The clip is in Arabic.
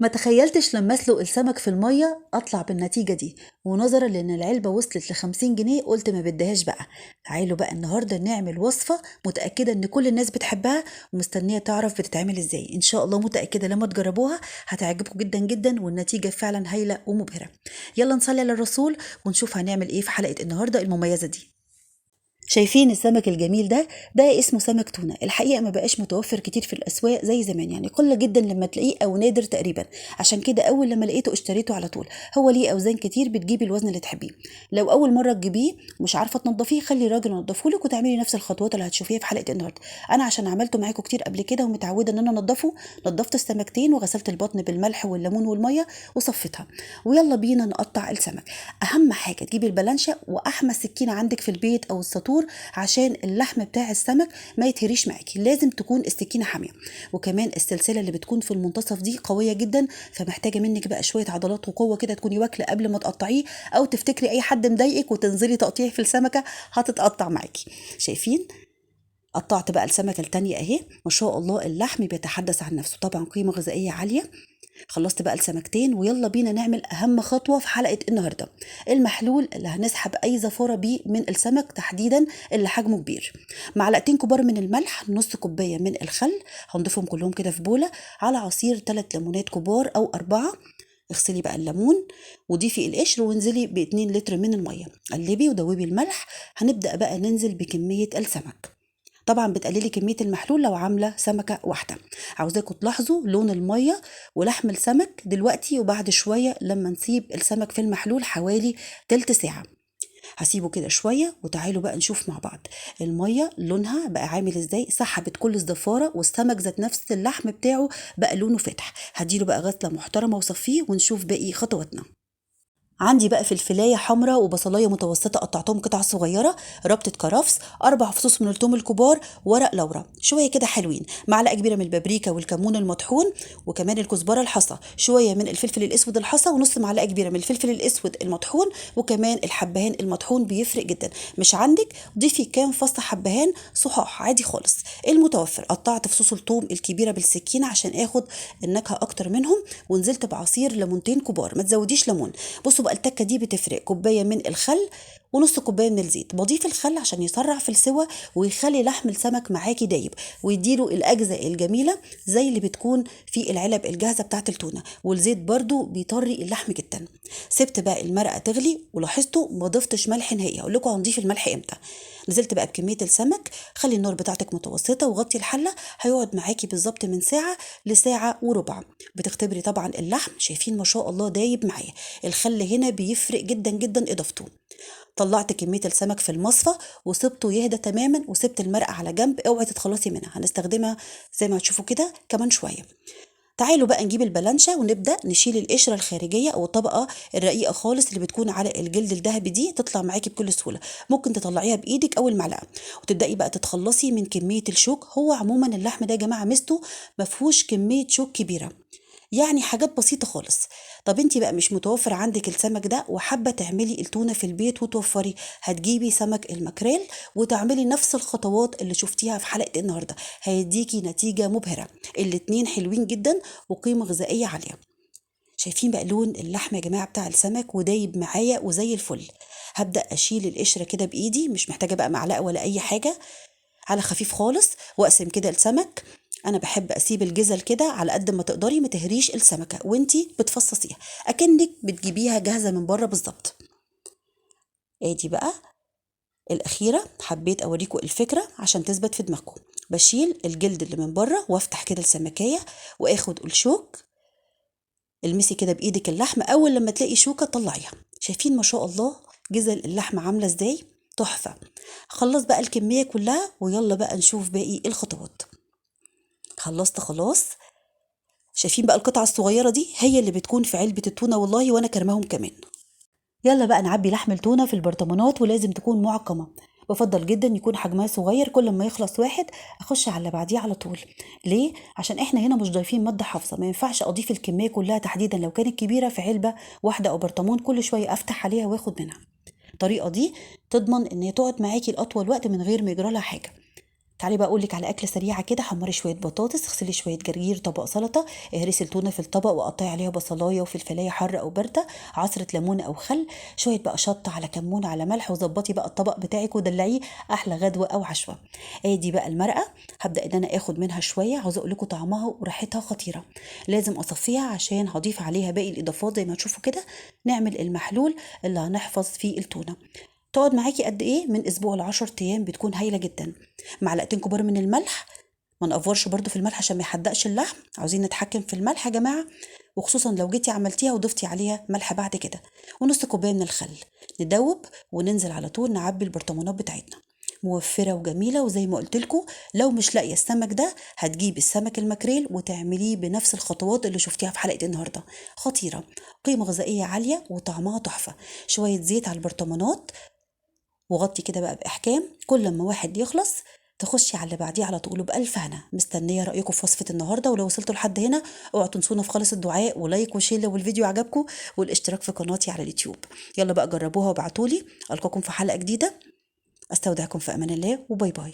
ما تخيلتش لما اسلق السمك في المية اطلع بالنتيجة دي، ونظرا لان العلبة وصلت ل50 جنيه قلت ما بدهاش بقى. تعالوا بقى النهاردة نعمل وصفة متأكدة ان كل الناس بتحبها ومستنية تعرف بتتعمل ازاي. ان شاء الله متأكدة لما تجربوها هتعجبكم جدا جدا، والنتيجة فعلا هايلة ومبهرة. يلا نصلي على الرسول ونشوف هنعمل ايه في حلقة النهاردة المميزة دي. شايفين السمك الجميل ده اسمه سمك تونة. الحقيقة ما بقاش متوفر كتير في الأسواق زي زمان، يعني قلة جدا لما تلاقيه أو نادر تقريبا. عشان كده أول لما لقيته اشتريته على طول. هو ليه أوزان كتير، بتجيبي الوزن اللي تحبيه. لو أول مرة تجيبيه مش عارفة تنضفيه، خلي راجل ينضفهولك وتعملي نفس الخطوات اللي هتشوفيها في حلقة النهاردة. أنا عشان عملته معاكم كتير قبل كده ومتعودة إن أنا أنضفه، نضفت السمكتين وغسلت البطن بالملح والليمون والمية وصفتها. ويلا بينا نقطع السمك. أهم حاجة تجيبي البلانشة وأحمى سكينة عندك في البيت أو الساطور، عشان اللحم بتاع السمك ما يتهريش معاكي. لازم تكون السكينه حاميه، وكمان السلسله اللي بتكون في المنتصف دي قويه جدا، فمحتاجه منك بقى شويه عضلات وقوه كده، تكوني واكله قبل ما تقطعيه، او تفتكري اي حد مضايقك وتنزلي تقطيع في السمكه هتتقطع معاكي. شايفين؟ قطعت بقى السمكه التانية اهي. ما شاء الله اللحم بيتحدث عن نفسه، طبعا قيمه غذائيه عاليه. خلصت بقى السمكتين، ويلا بينا نعمل اهم خطوه في حلقه النهارده، المحلول اللي هنسحب اي زفاره بيه من السمك، تحديدا اللي حجمه كبير. معلقتين كبار من الملح، نص كوبايه من الخل، هنضيفهم كلهم كده في بوله، على عصير 3 ليمونات كبار او 4. اغسلي بقى الليمون وضيفي القشر وانزلي ب2 لتر من الميه، قلبي ودوبي الملح. هنبدا بقى ننزل بكميه السمك. طبعا بتقللي كمية المحلول لو عاملة سمكة واحدة. عاوزاكم تلاحظوا لون المية ولحم السمك دلوقتي وبعد شوية لما نسيب السمك في المحلول حوالي تلت ساعة. هسيبه كده شوية وتعالوا بقى نشوف مع بعض المية لونها بقى عامل ازاي، سحبت كل الزفارة، والسمك ذات نفس اللحم بتاعه بقى لونه فاتح. هديله بقى غسلة محترمة وصفيه ونشوف باقي خطواتنا. عندي بقى فلفلايه حمراء وبصلايه متوسطه قطعتهم قطع صغيره، ربطه كرفس، 4 فصوص من الثوم الكبار، ورق لورا شويه كده حلوين، معلقه كبيره من البابريكا والكمون المطحون، وكمان الكزبره الحصى، شويه من الفلفل الاسود الحصى، ونص معلقه كبيره من الفلفل الاسود المطحون، وكمان الحبهان المطحون بيفرق جدا. مش عندك ضيفي كام فص حبهان صحاح عادي خالص المتوفر. قطعت فصوص الثوم الكبيره بالسكينه عشان اخد النكهه اكتر منهم، ونزلت بعصير ليمونتين كبار، ما تزوديش ليمون. بصوا بقى التكه دي بتفرق، كوبايه من الخل ونص كوبايه من الزيت. بضيف الخل عشان يسرع في السوى ويخلي لحم السمك معاكي دايب، ويديله الاجزاء الجميله زي اللي بتكون في العلب الجاهزه بتاعه التونه. والزيت برضو بيطري اللحم جدا. سبت بقى المرقه تغلي، ولاحظتوا ما ضفتش ملح نهائي. اقول لكم هنضيف الملح امتى. نزلت بقى بكميه السمك. خلي النار بتاعتك متوسطه وغطي الحله، هيقعد معاكي بالظبط من ساعه لساعه وربع. بتختبري طبعا اللحم، شايفين ما شاء الله دايب معايا. الخل هنا بيفرق جدا جدا اضافته. طلعت كميه السمك في المصفى وسبته يهدى تماما، وسبت المرقه على جنب. اوعي تتخلصي منها، هنستخدمها زي ما هتشوفوا كده كمان شويه. تعالوا بقى نجيب البلانشة ونبدأ نشيل القشرة الخارجية أو الطبقة الرقيقة خالص اللي بتكون على الجلد الذهبي دي، تطلع معاكي بكل سهولة. ممكن تطلعيها بإيدك أو المعلقة، وتبدأي بقى تتخلصي من كمية الشوك. هو عموما اللحم ده يا جماعة ميزته مفهوش كمية شوك كبيرة، يعني حاجات بسيطة خالص. طب انتي بقى مش متوفر عندك السمك ده وحابة تعملي التونة في البيت وتوفري، هتجيبي سمك المكريل وتعملي نفس الخطوات اللي شفتيها في حلقة النهاردة، هيديكي نتيجة مبهرة. الاتنين حلوين جدا وقيمة غذائية عالية. شايفين بقى لون اللحم يا جماعة بتاع السمك ودايب معايا وزي الفل. هبدأ أشيل القشرة كده بإيدي، مش محتاجة بقى معلقة ولا أي حاجة، على خفيف خالص، واقسم كده السمك. انا بحب اسيب الجزل كده على قد ما تقدري، ما تهريش السمكه وانتي بتفصصيها اكنك بتجيبيها جاهزه من بره بالظبط. ادي بقى الاخيره، حبيت اوريكم الفكره عشان تثبت في دماغكم. بشيل الجلد اللي من بره وافتح كده السمكيه واخد الشوك. المسي كده بايدك اللحم، اول لما تلاقي شوكه طلعيها. شايفين ما شاء الله جزل اللحمه عامله ازاي؟ تحفه. خلص بقى الكميه كلها ويلا بقى نشوف باقي الخطوات. خلصت خلاص. شايفين بقى القطعة الصغيرة دي هي اللي بتكون في علبة التونة والله، وانا كرماهم كمان. يلا بقى نعبي لحم التونة في البرطمانات، ولازم تكون معقمة. بفضل جدا يكون حجمها صغير، كل ما يخلص واحد اخش على اللي بعديه على طول. ليه؟ عشان احنا هنا مش ضايفين مادة حافظة، ما ينفعش اضيف الكمية كلها تحديدا لو كانت كبيرة في علبة واحدة او برطمان كل شوية افتح عليها واخد منها. الطريقة دي تضمن ان هي تقعد معاكي الاطول وقت من غير ما يجرى لها حاجة. تعالي بقى اقولك على اكله سريعه كده. حمري شويه بطاطس، اغسلي شويه جرجير، طبق سلطه، اهرسي التونه في الطبق وقطعي عليها بصلايه وفلفلايه حاره او بارده، عصره ليمون او خل، شويه بقى شطه على كمون على ملح، وظبطي بقى الطبق بتاعك ودلعيه احلى غدوه او عشوه. ادي بقى المرقه، هبدا ان انا اخد منها شويه. عاوزه اقول لكم طعمها وريحتها خطيره، لازم اصفيها عشان هضيف عليها باقي الاضافات زي ما تشوفوا كده. نعمل المحلول اللي هنحفظ فيه التونه. تقعد معاكي قد ايه؟ من اسبوع ل10 ايام، بتكون هايله جدا. معلقتين كبار من الملح، ما نقفرش برضو في الملح عشان ما يحدقش اللحم، عاوزين نتحكم في الملح يا جماعه، وخصوصا لو جيتي عملتيها وضفتي عليها ملح بعد كده. ونص كوبايه من الخل. ندوب وننزل على طول نعبي البرطمانات بتاعتنا. موفره وجميله. وزي ما قلت لكم، لو مش لاقيه السمك ده هتجيبي السمك المكريل وتعمليه بنفس الخطوات اللي شفتيها في حلقه النهارده. خطيره، قيمه غذائيه عاليه وطعمها تحفه. شويه زيت على البرطمانات، وغطي كده بقى بإحكام. كل ما واحد يخلص تخشي على اللي بعديه على طول بألف هنا. مستنية رأيكم في وصفة النهاردة. ولو وصلتوا لحد هنا اوعوا تنسونا في خالص الدعاء ولايك وشير لو الفيديو عجبكم، والاشتراك في قناتي على اليوتيوب. يلا بقى جربوها وابعتولي. ألقاكم في حلقة جديدة. استودعكم في أمان الله، وباي باي.